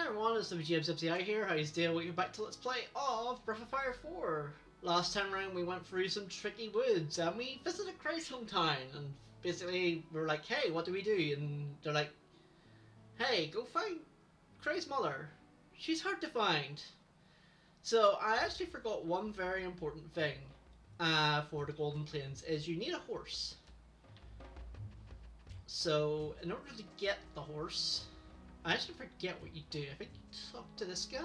everyone, it's WGMZI here. How you doing? Welcome back to Let's Play of Breath of Fire 4. Last time around we went through some tricky woods and we visited Craig's hometown, and basically we were like, hey, what do we do? And they're like, hey, go find Craig's mother. She's hard to find. So I actually forgot one very important thing for the Golden Plains is you need a horse. So in order to get the horse, I actually forget what you do. I think you talk to this guy?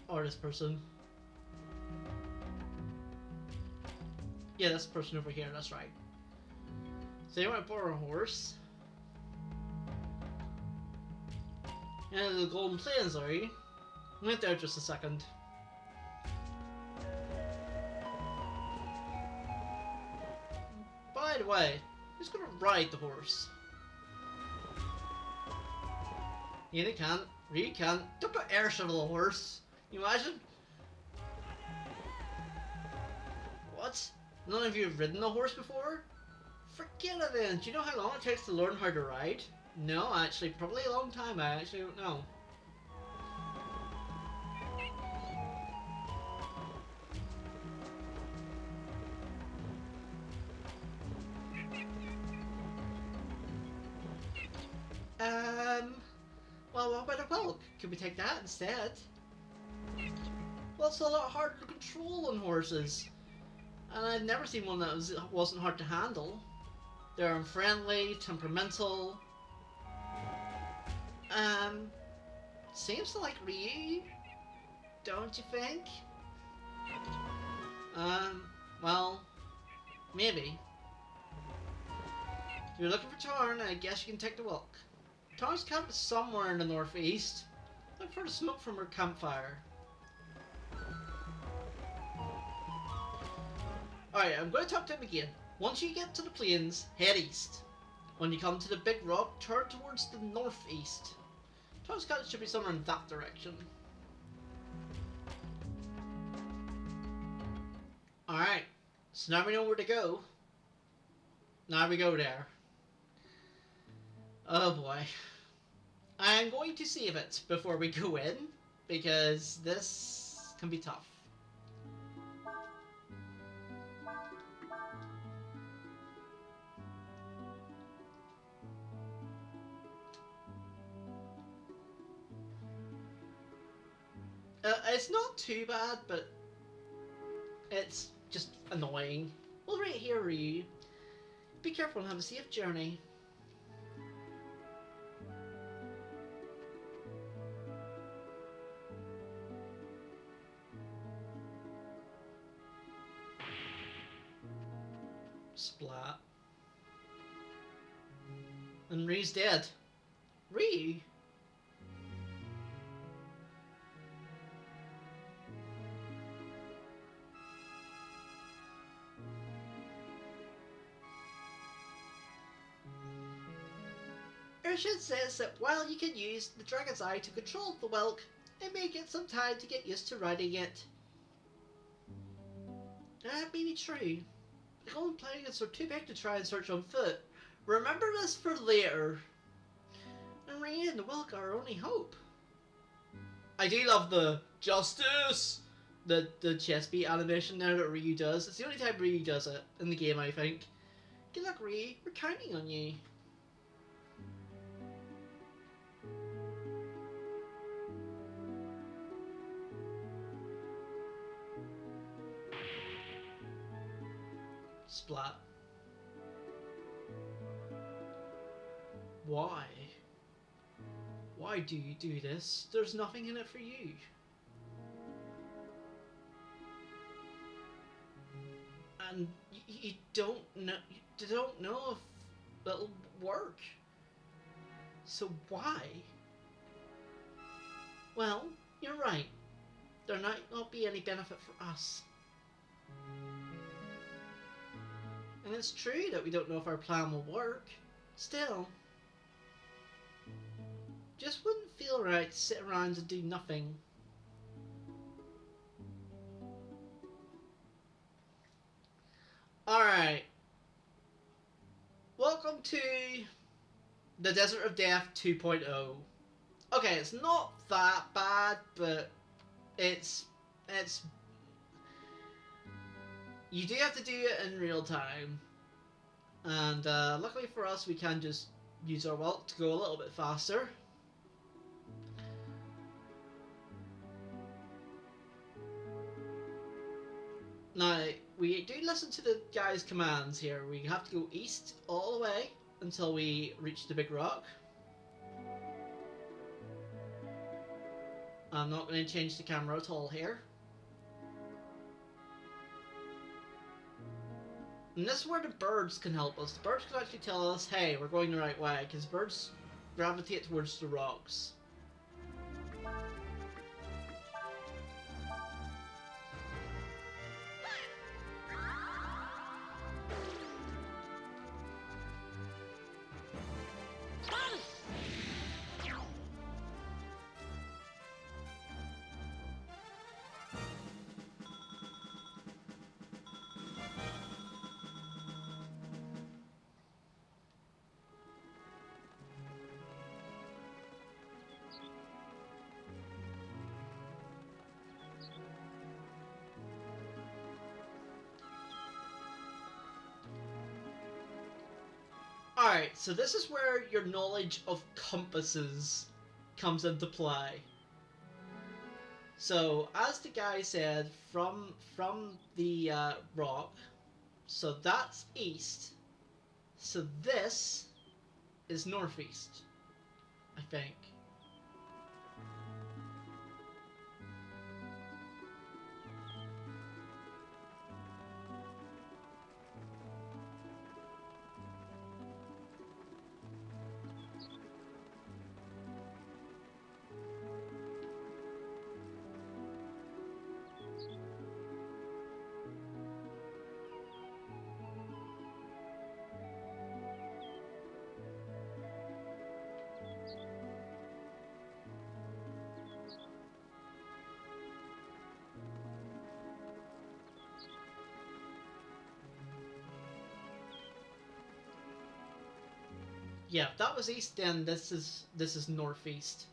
Or this person. Yeah, this person over here, that's right. So you want to borrow a horse. And the Golden Plains, are you? Wait there just a second. By the way, who's gonna ride the horse? Yeah, they can't. Really can't. Don't put air shuttle a horse. Can you imagine? What? None of you have ridden a horse before? Forget it then. Do you know how long it takes to learn how to ride? No, actually, probably a long time. I actually don't know. Well, what about a whelk? Could we take that instead? Well, it's a lot harder to control on horses. And I've never seen one that wasn't hard to handle. They're unfriendly, temperamental. Seems to like Ryu, don't you think? Well, maybe. If you're looking for Tarn, I guess you can take the whelk. Tarn's camp is somewhere in the northeast. Look for the smoke from her campfire. Alright, I'm going to talk to him again. Once you get to the plains, head east. When you come to the big rock, turn towards the northeast. Tarn's camp should be somewhere in that direction. Alright, so now we know where to go. Now we go there. Oh boy. I'm going to save it before we go in, because this can be tough. It's not too bad, but it's just annoying. Well, right here, Ryu. Be careful and have a safe journey. Splat. And Ryu's dead. Ryu? Urshan says that while you can use the Dragon's Eye to control the whelk, it may get some time to get used to riding it. That may be true. The Golden Plains are too big to try and search on foot. Remember this for later. And Ryu and the whelk are our only hope. I do love the justice! The chest beat animation there that Ryu does. It's the only time Ryu does it in the game, I think. Good luck, Ryu. We're counting on you. Splat. Why? Why do you do this? There's nothing in it for you. And you don't know. You don't know if it'll work. So why? Well, you're right. There might not be any benefit for us. And it's true that we don't know if our plan will work. Still, just wouldn't feel right to sit around and do nothing. Alright. Welcome to the Desert of Death 2.0. Okay, it's not that bad, but it's you do have to do it in real time, and luckily for us, we can just use our walk to go a little bit faster. Now, we do listen to the guy's commands here. We have to go east all the way until we reach the big rock. I'm not going to change the camera at all here. And this is where the birds can help us. The birds can actually tell us, hey, we're going the right way, because birds gravitate towards the rocks. Alright, so this is where your knowledge of compasses comes into play. So, as the guy said, from the rock, so that's east. So this is northeast, I think. Yeah, if that was east, then this is northeast.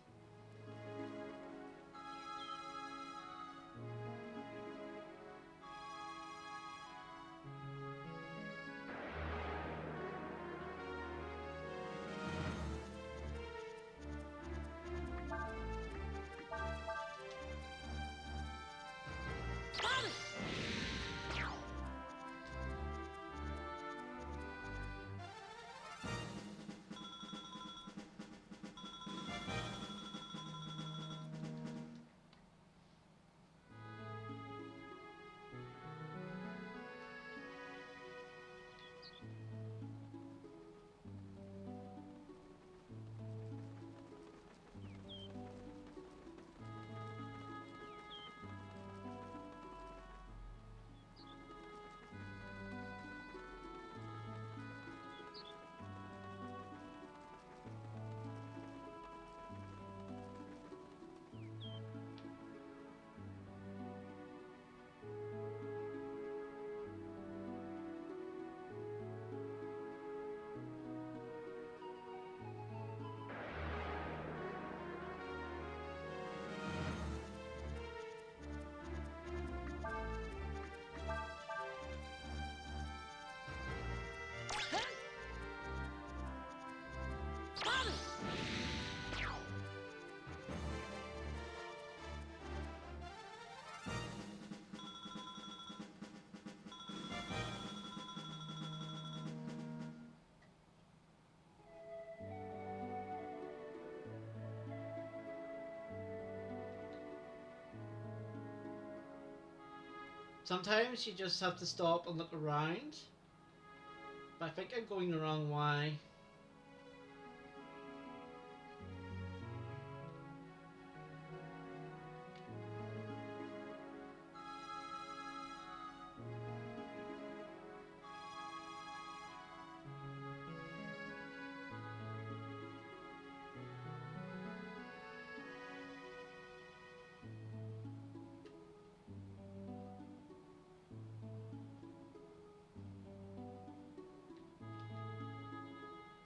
Sometimes you just have to stop and look around. But I think I'm going the wrong way.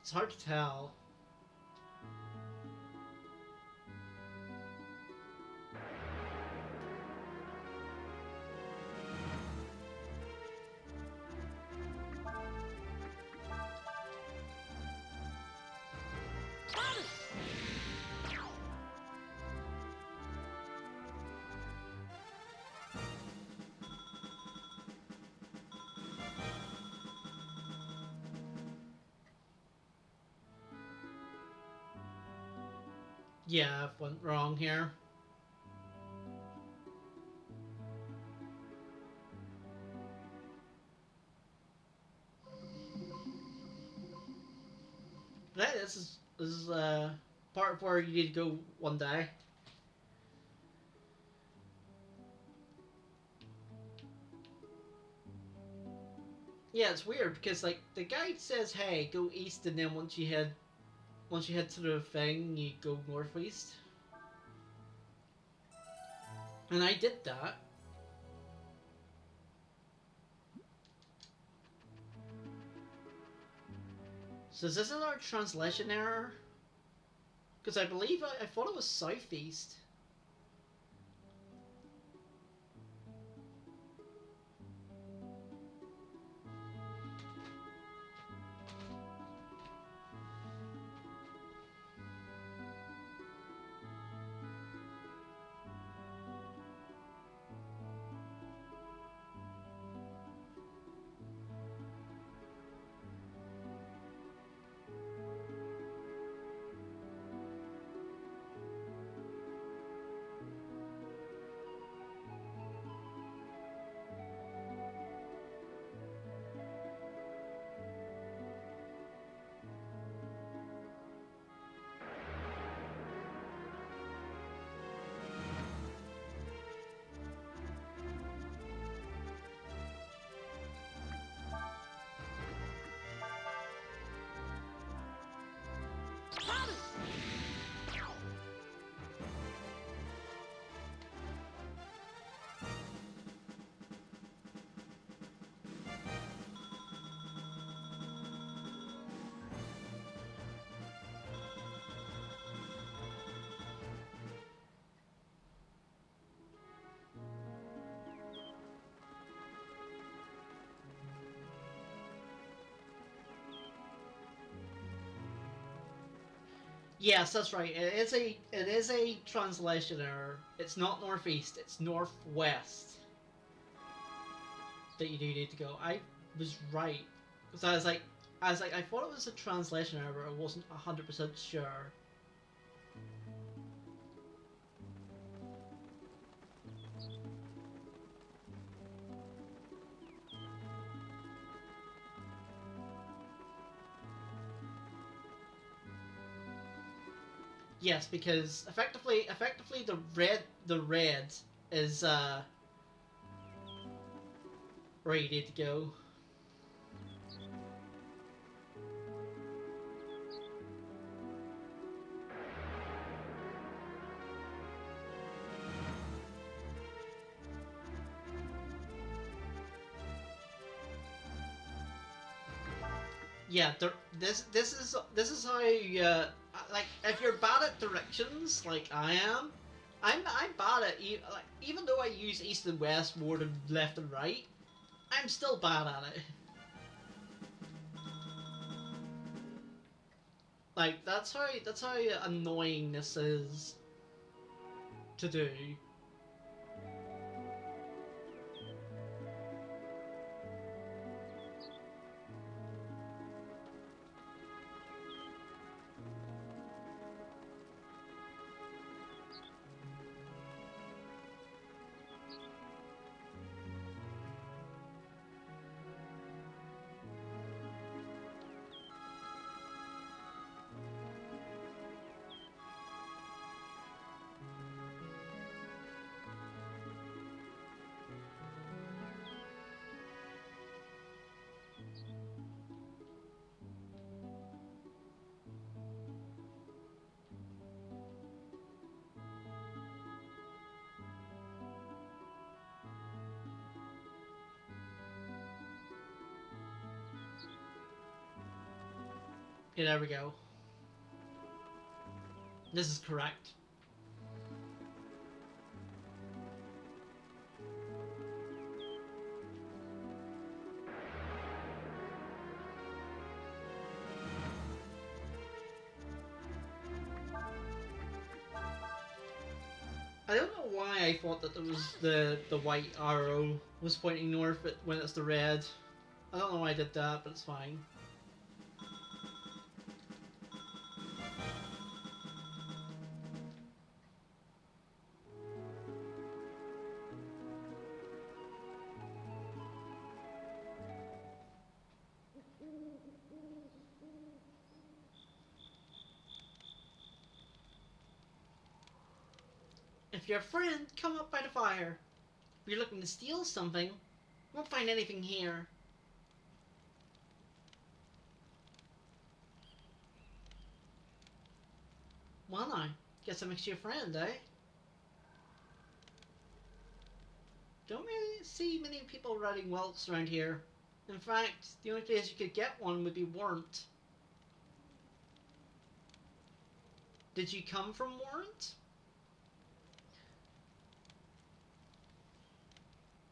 It's hard to tell. Yeah, I've went wrong here. Right, this is part of where you need to go one day. Yeah, it's weird because like the guide says, "Hey, go east," and then once you head to the thing, you go northeast. And I did that. So is this another translation error? Because I believe I thought it was southeast. Yes, that's right. It is a translation error. It's not northeast. It's northwest that you do need to go. I was right because I was like I thought it was a translation error, but I wasn't 100% sure. Yes, because effectively the red is where you need to go. Yeah, this is how you, like if you're bad at directions like I am, I'm bad at like even though I use east and west more than left and right, I'm still bad at it. Like that's how annoying this is to do. Yeah, there we go. This is correct. I don't know why I thought that there was the white arrow was pointing north when it's the red. I don't know why I did that, but it's fine. If you're a friend, come up by the fire. If you're looking to steal something, won't find anything here. Well, I guess that makes you a friend, eh? Don't really see many people riding whelks around here. In fact, the only place you could get one would be Warrant. Did you come from Warrant?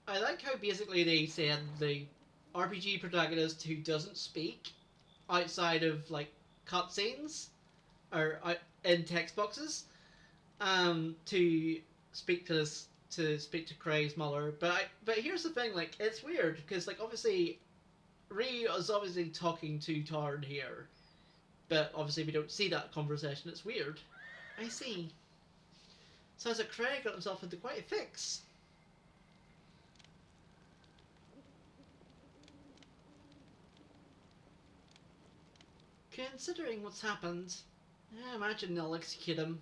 I like how basically they said the RPG protagonist who doesn't speak outside of like cutscenes or in text boxes to speak to this to speak to Craig's mother. But here's the thing, like it's weird because like obviously Ree is obviously talking to Tard here, but obviously we don't see that conversation. It's weird. I see. Sounds like Craig got himself into quite a fix. Considering what's happened, I imagine they'll execute him.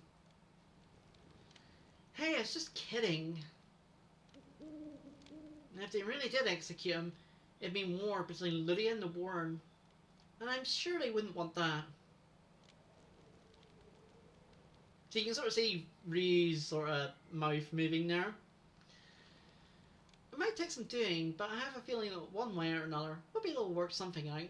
Hey, I was just kidding. And if they really did execute him, it'd mean war between Lydia and the Warren. And I'm sure they wouldn't want that. So you can sort of see Ree's sort of mouth moving there. It might take some doing, but I have a feeling that one way or another, we'll be able to work something out.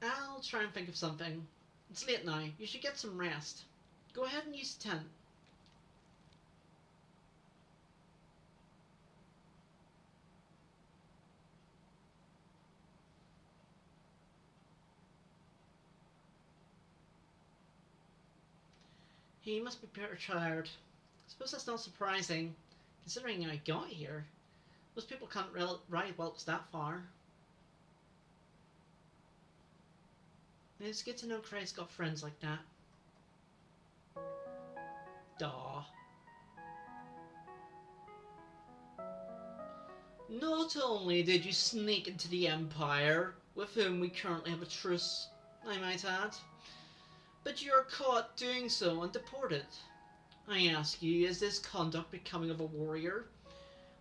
I'll try and think of something. It's late now. You should get some rest. Go ahead and use the tent. He must be pretty tired. I suppose that's not surprising, considering I got here. Most people can't ride whelks that far. It's good to know Craig's got friends like that. Daw. Not only did you sneak into the Empire, with whom we currently have a truce, I might add, but you are caught doing so and deported. I ask you, is this conduct becoming of a warrior?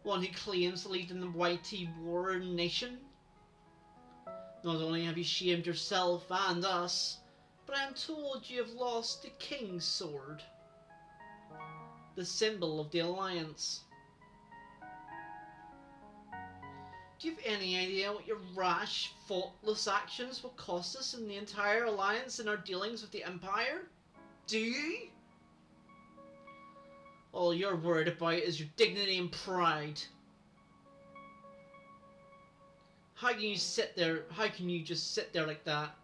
One who claims to lead in the mighty Warren nation? Not only have you shamed yourself and us, but I am told you have lost the King's Sword, the symbol of the Alliance. Do you have any idea what your rash, faultless actions will cost us in the entire Alliance in our dealings with the Empire? Do you? All you're worried about is your dignity and pride. How can you just sit there like that,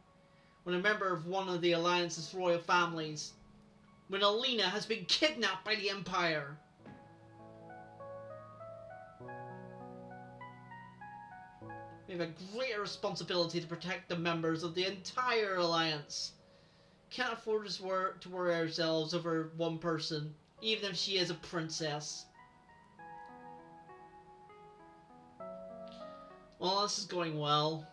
when a member of one of the Alliance's royal families, when Alina has been kidnapped by the Empire? We have a greater responsibility to protect the members of the entire Alliance. Can't afford to worry ourselves over one person, even if she is a princess. Well, this is going well.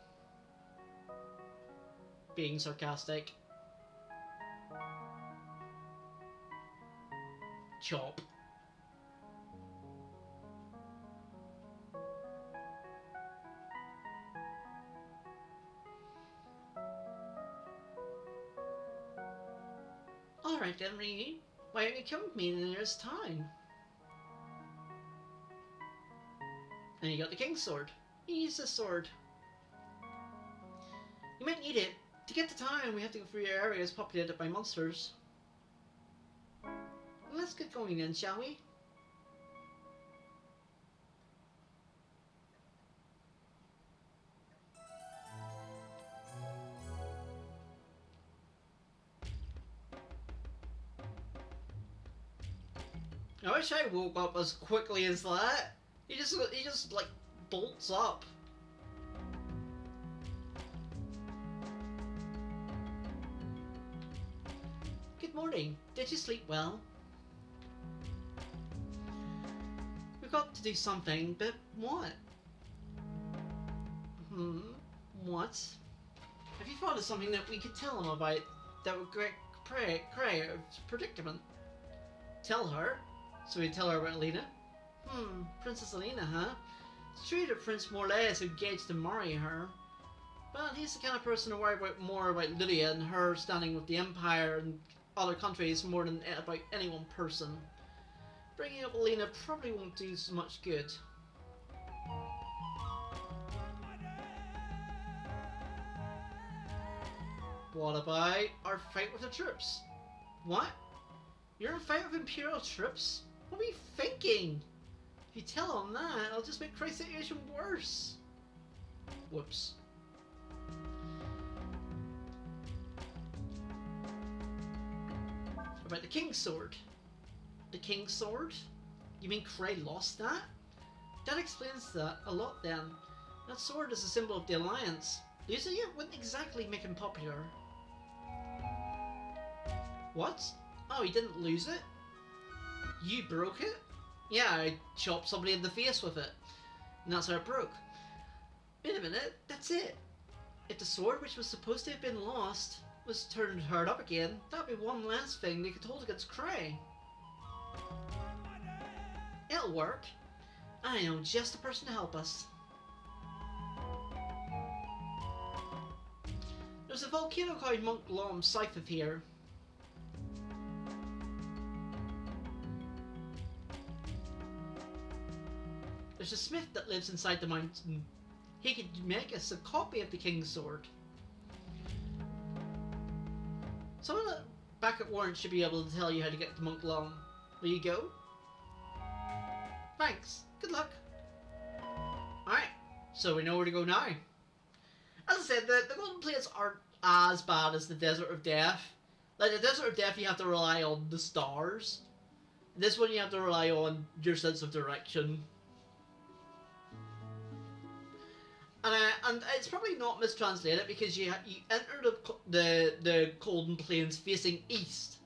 Being sarcastic. Chop. Alright then, Rini. Why don't you come with me in the nearest town? And you got the King's Sword. Use this sword. You might need it. To get to town, we have to go through areas populated by monsters. Let's get going then, shall we? I wish I woke up as quickly as that. He just like bolts up. Good morning. Did you sleep well? We've got to do something, but what? What? Have Have you thought of something that we could tell him about that would break Craig's predicament? Tell her? So we tell her about Alina? Princess Alina, huh? It's true that Prince Morlaix is engaged to marry her, but he's the kind of person to worry more about Lydia and her standing with the Empire and other countries more than about any one person. Bringing up Alina probably won't do so much good. What about our fight with the troops? What? You're in a fight with Imperial troops? What are you thinking? If you tell them that, it'll just make Christ's situation worse. Whoops. About the King's Sword. The King's Sword? You mean Craig lost that? That explains that a lot then. That sword is a symbol of the Alliance. Losing it wouldn't exactly make him popular. What? Oh, he didn't lose it? You broke it? Yeah, I chopped somebody in the face with it. And that's how it broke. Wait a minute, that's it. If the sword, which was supposed to have been lost, was turned hard up again, that'd be one last thing they could hold against Craig. It'll work. I know just the person to help us. There's a volcano called Mont Glom south of here. There's a smith that lives inside the mountain. He could make us a copy of the King's Sword. Someone back at Warren should be able to tell you how to get to Mont Glom. Will you go? Thanks. Good luck. Alright, so we know where to go now. As I said, the Golden Plates aren't as bad as the Desert of Death. Like, the Desert of Death, you have to rely on the stars. This one, you have to rely on your sense of direction. And it's probably not mistranslated because you enter the Golden Plains facing east.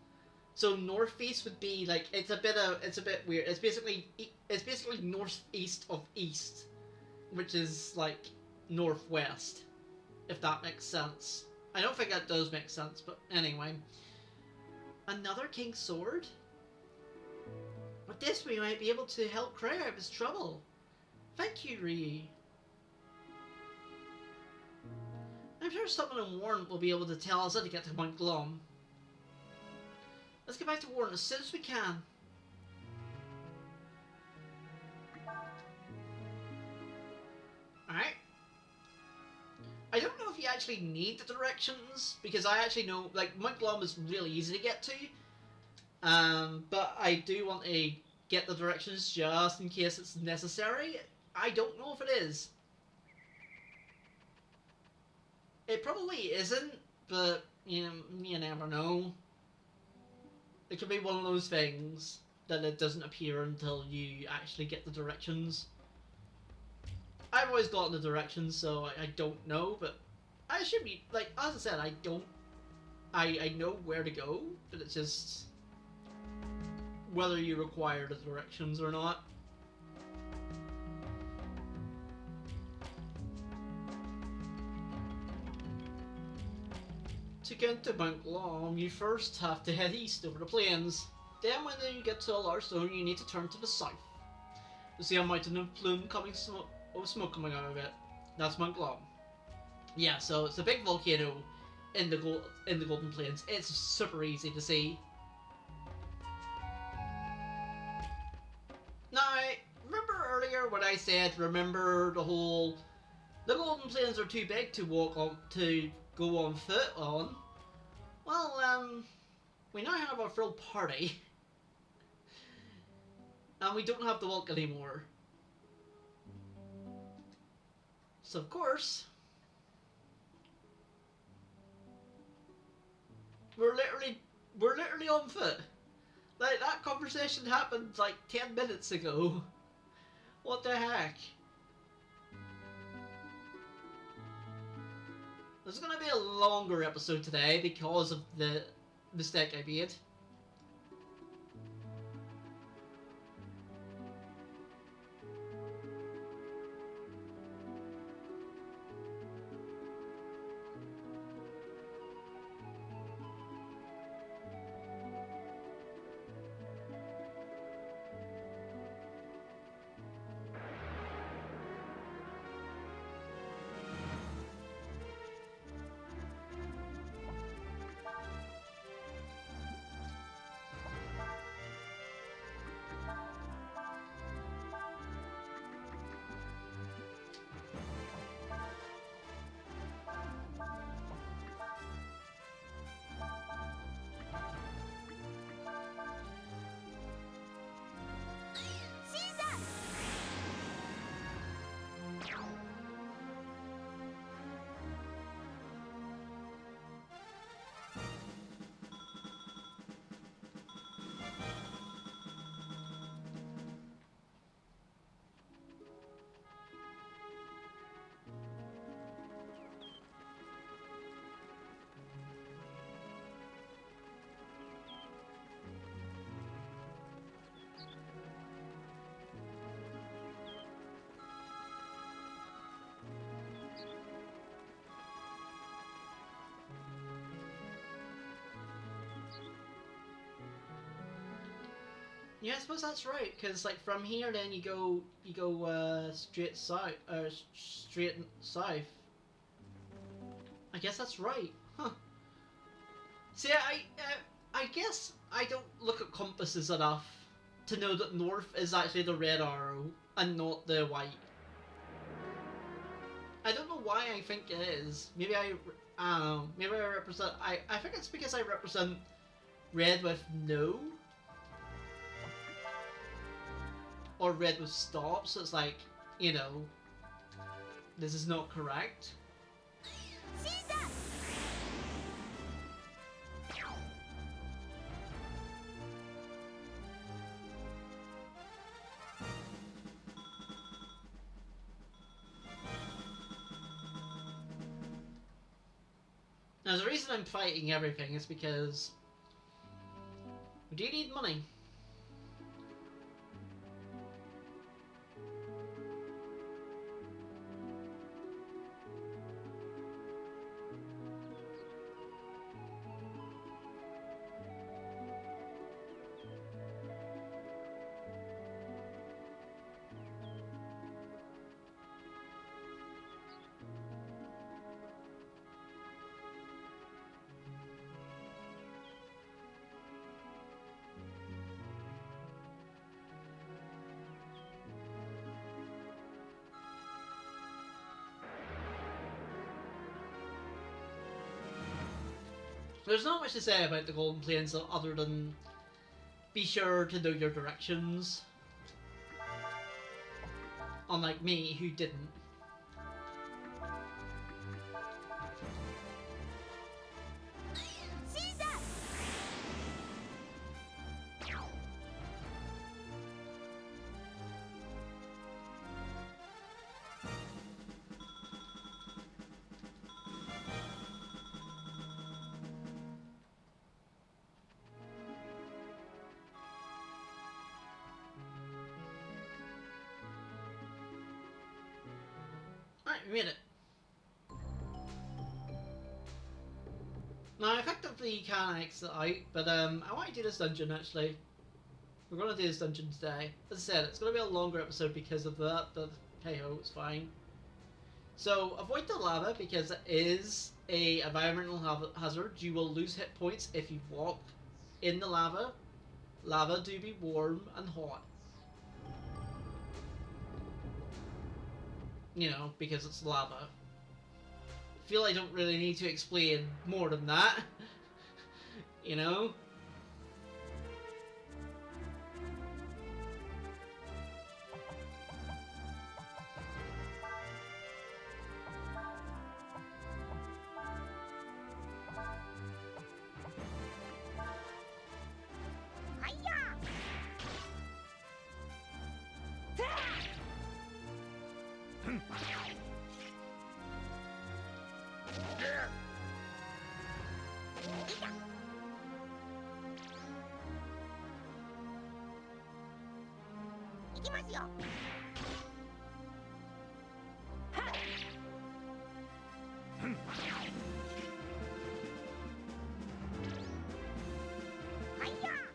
So northeast would be like it's a bit weird. It's basically northeast of east, which is like northwest, if that makes sense. I don't think that does make sense, but anyway. Another King's Sword? With this we might be able to help Craig out of his trouble. Thank you, Ryu. I'm sure someone in Warren will be able to tell us how to get to Mont Glom. Let's get back to Warren as soon as we can. Alright. I don't know if you actually need the directions, because I actually know, like, Mont Glom is really easy to get to. But I do want to get the directions just in case it's necessary. I don't know if it is. It probably isn't, but you never know. It could be one of those things that it doesn't appear until you actually get the directions. I've always gotten the directions, so I don't know, but I should be, like, as I said, I know where to go, but it's just whether you require the directions or not. To get to Mont Glom, you first have to head east over the plains. Then when you get to a large stone, you need to turn to the south. You see a mountain of smoke coming out of it. That's Mont Glom. Yeah, so it's a big volcano in the Golden Plains. It's super easy to see. Now, remember earlier when I said, remember the Golden Plains are too big to walk on, to go on foot on? Well, we now have our full party. And we don't have to walk anymore. So of course, we're literally on foot. Like, that conversation happened like 10 minutes ago. What the heck? This is going to be a longer episode today because of the mistake I made. Yeah, I suppose that's right. Because like from here, then you go straight south, straight south. I guess that's right. Huh. See, I guess I don't look at compasses enough to know that north is actually the red arrow and not the white. I don't know why I think it is. Maybe I don't know. Maybe I represent. I think it's because I represent red with no or red with stop. So it's like, you know, this is not correct. Now, the reason I'm fighting everything is because we do need money. There's not much to say about the Golden Plains other than be sure to know your directions. Unlike me, who didn't. Alright, we made it. Now, I effectively can exit out, but I want to do this dungeon actually. We're going to do this dungeon today. As I said, it's going to be a longer episode because of that, but hey ho, it's fine. So, avoid the lava because it is a environmental hazard. You will lose hit points if you walk in the lava. Lava do be warm and hot. You know, because it's lava. I feel I don't really need to explain more than that. You know?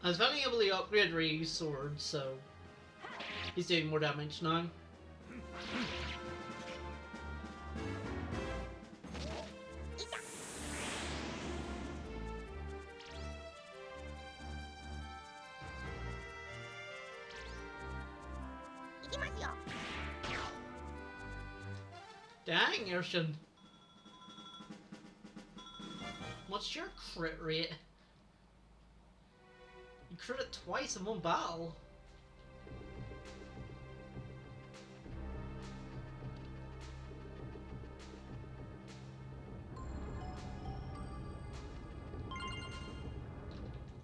I was finally able to upgrade Ryu's sword, so he's doing more damage now. Dang, Urshan. What's your crit rate? You crit it twice in one battle.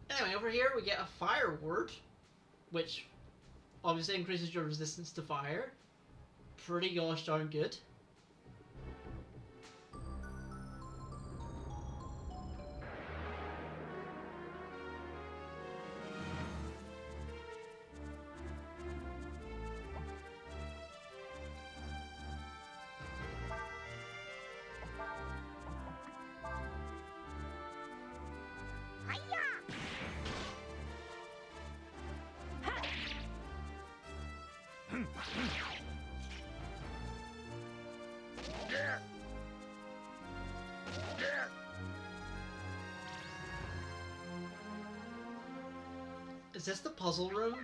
Anyway, over here we get a fire word, which obviously increases your resistance to fire. Pretty gosh darn good. Is this the puzzle room?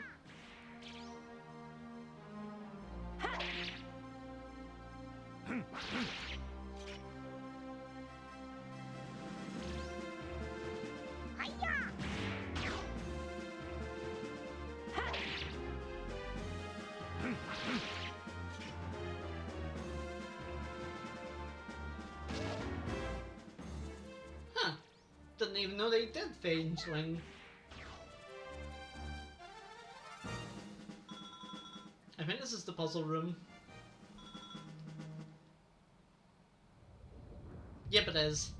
Huh. Didn't even know they did Changeling. I think this is the puzzle room. Yep, it is.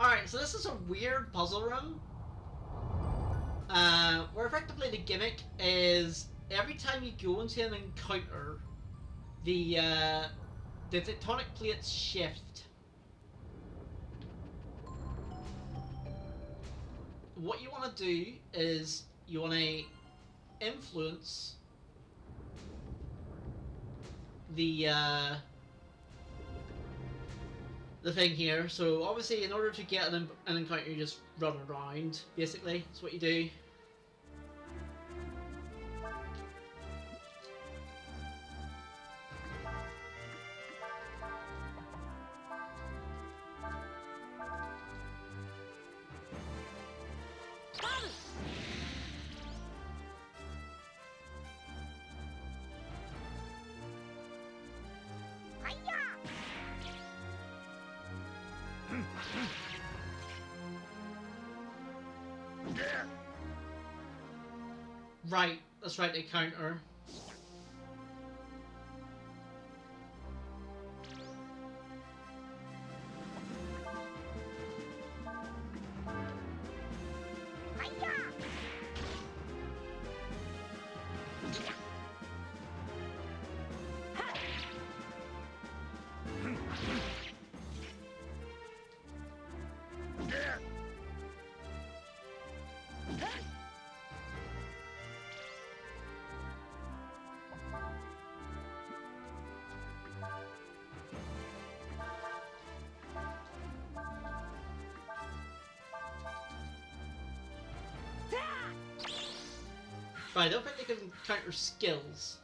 Alright, so this is a weird puzzle room. Where effectively the gimmick is every time you go into an encounter, the tectonic plates shift. What you want to do is you want to influence the thing here. So obviously, in order to get an encounter, you just run around. Basically, that's what you do. Right, that's right, they counter. Right, I don't think they can counter skills.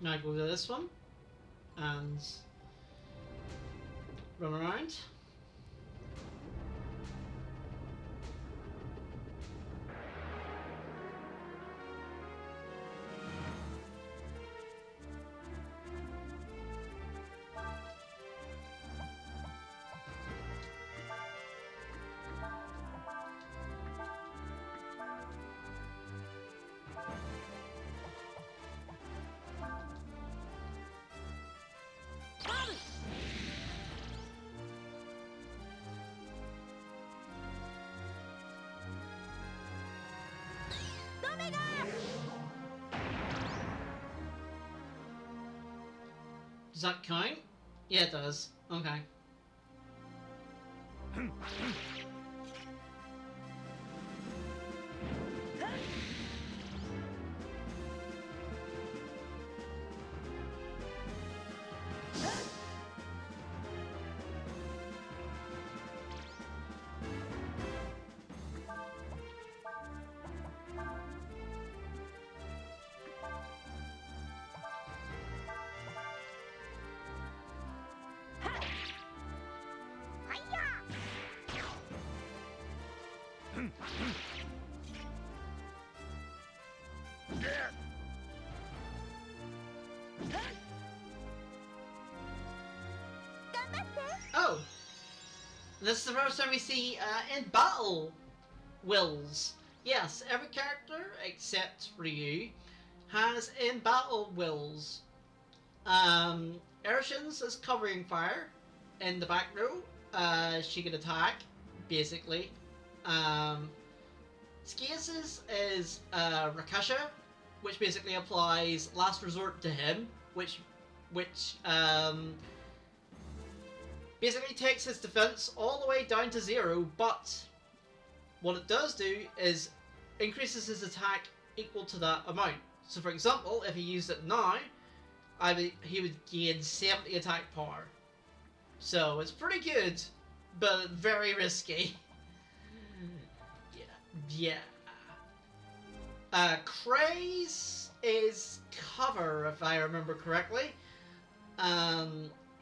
Now I go to this one and run around. Does that count? Yeah, it does. Okay. Oh! This is the first time we see in battle wills. Yes, every character except Ryu has in battle wills. Urshin's is covering fire in the back row. She can attack, basically. Skias's is Rakasha, which basically applies last resort to him, which basically takes his defense all the way down to 0, but what it does do is increases his attack equal to that amount. So for example, if he used it now, he would gain 70 attack power. So it's pretty good, but very risky. Yeah. Craze is cover, if I remember correctly.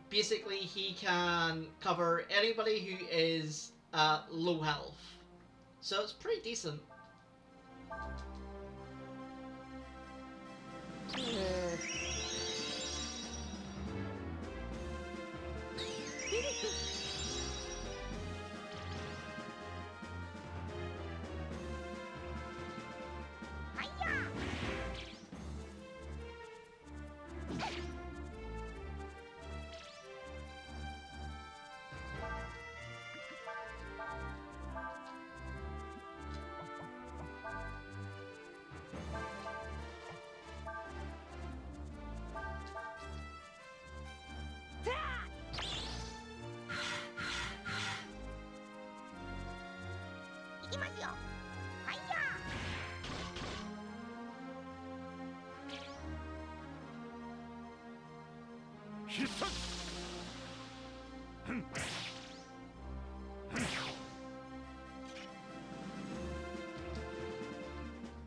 Basically, he can cover anybody who is low health. So it's pretty decent.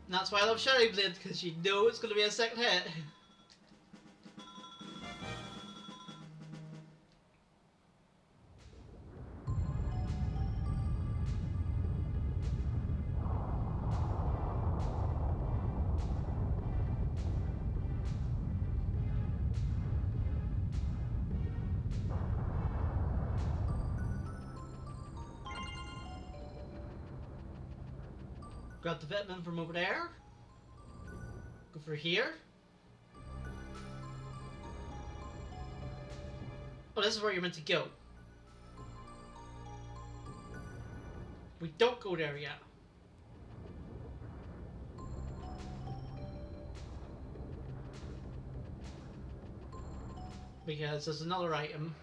And that's why I love Shadow Blade, because you know it's going to be a second hit. Grab the vitamin from over there. Go for here. Oh, this is where you're meant to go. We don't go there yet. Because there's another item.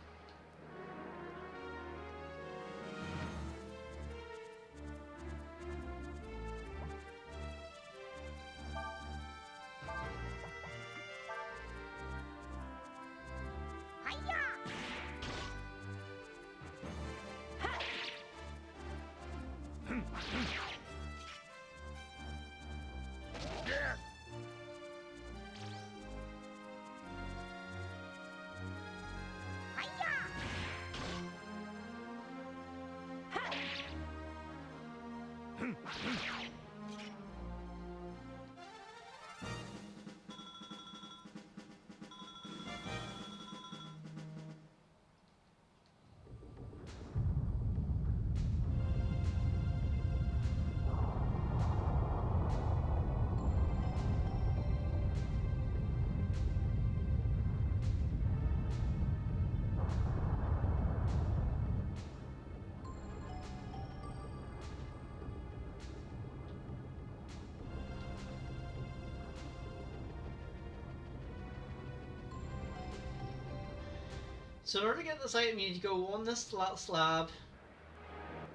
So in order to get this item, you need to go on this slab,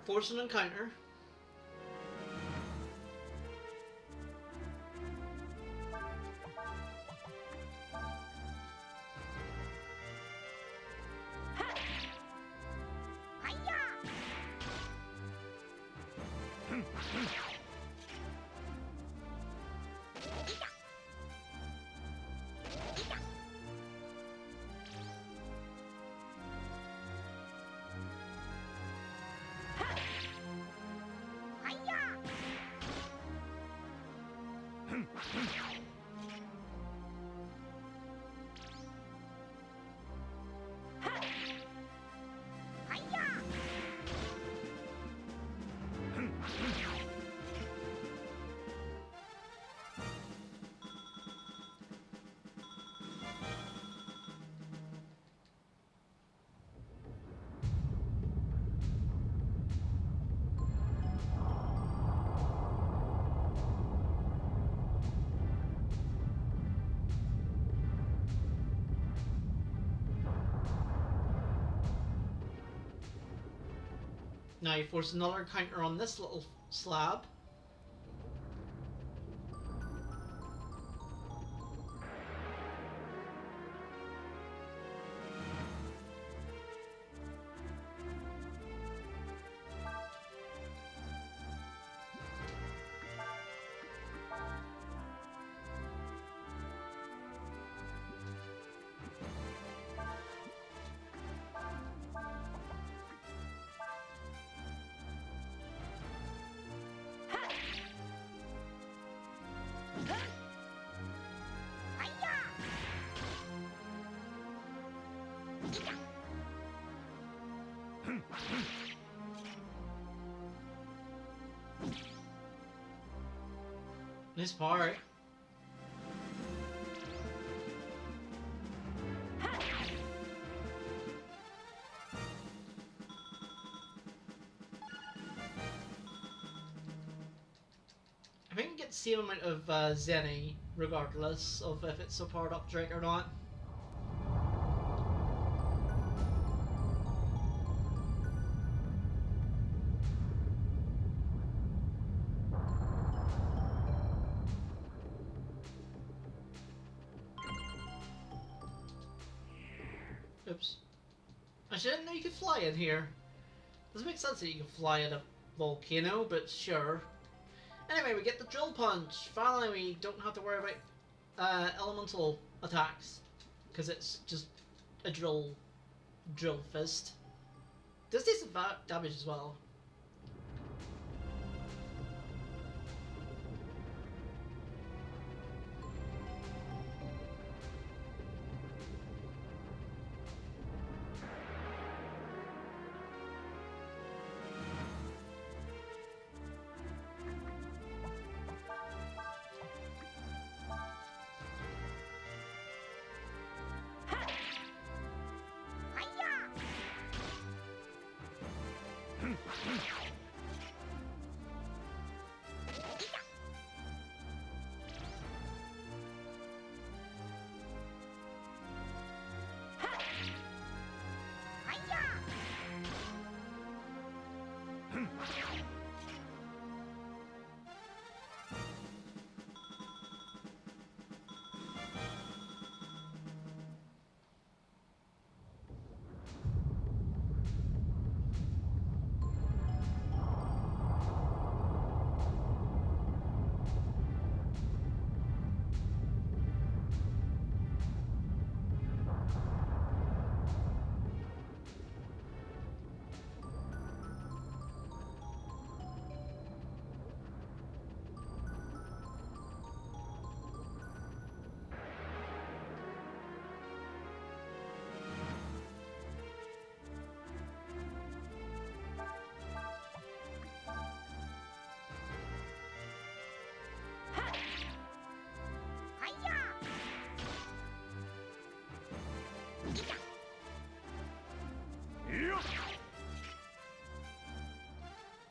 force an encounter. Now you force another counter on this little slab. This part. I think we get the same amount of Zenny, regardless of if it's a powered up Drake or not. Oops. I didn't know you could fly in here. Doesn't make sense that you can fly at a volcano, but sure. Anyway, we get the drill punch. Finally, we don't have to worry about elemental attacks, because it's just a drill fist. Does decent damage as well.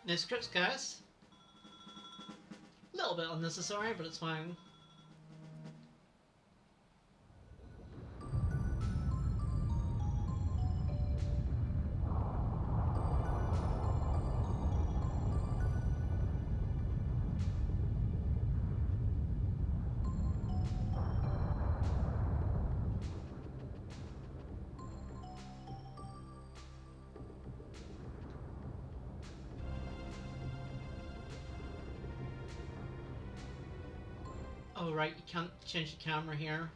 Nice scripts, guys. A little bit unnecessary, but it's fine. Oh right, you can't change the camera here.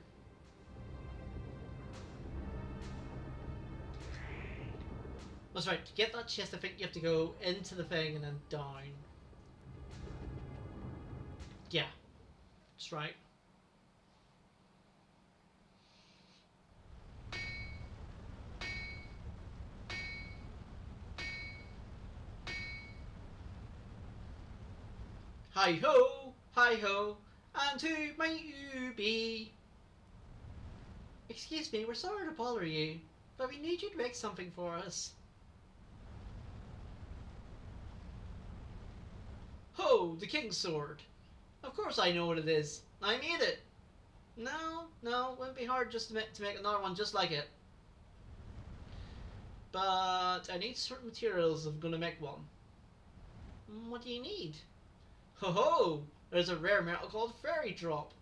That's right, to get that chest I think you have to go into the thing and then down. Yeah, that's right. Hi ho, and who might you be? Excuse me, we're sorry to bother you, but we need you to make something for us. Ho, the King's Sword. Of course I know what it is. I made it. No, it wouldn't be hard just to make another one just like it. but I need certain materials if I'm going to make one. What do you need? Ho ho! There's a rare metal called Fairy Drop.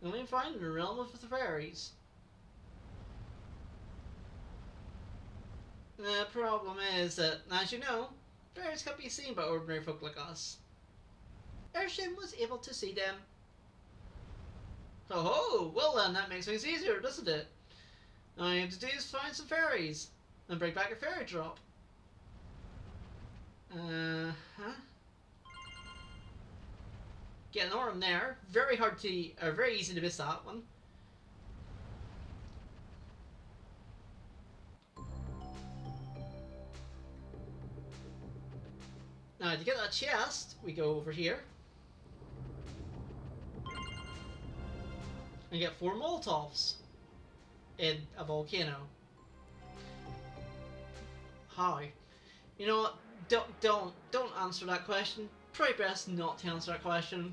Only found in the realm of the fairies. The problem is that, as you know, fairies can't be seen by ordinary folk like us. Urshin was able to see them. Ho ho! Well then, that makes things easier, doesn't it? All I have to do is find some fairies and bring back a fairy drop. Huh? Get an Aurum there. Very hard to, very easy to miss that one. Now to get that chest, we go over here. And get 4 Molotovs in a volcano. How? You know what? Don't answer that question. Probably best not to answer that question.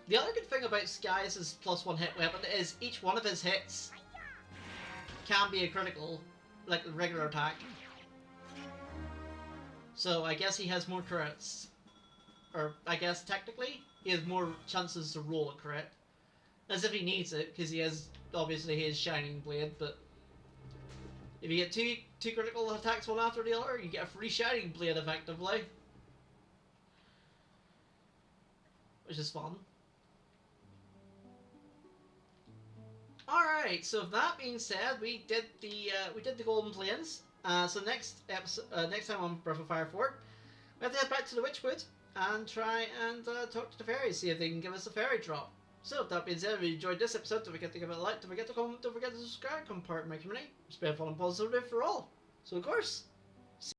The other good thing about Sky's +1 hit weapon is each one of his hits can be a critical, like the regular attack. So I guess he has more crits. Or I guess technically, he has more chances to roll a crit. As if he needs it, because he has, obviously his Shining Blade, but if you get two critical attacks one after the other, you get a free Shining Blade effectively. Which is fun. Alright, so that being said, we did the Golden Plains. So next episode, next time on Breath of Fire 4, we have to head back to the Witchwood and try and talk to the fairies, see if they can give us a fairy drop. So, that being said, if you enjoyed this episode, don't forget to give it a like, don't forget to comment, don't forget to subscribe, come part of my community. It's been fun and positive for all. So, of course,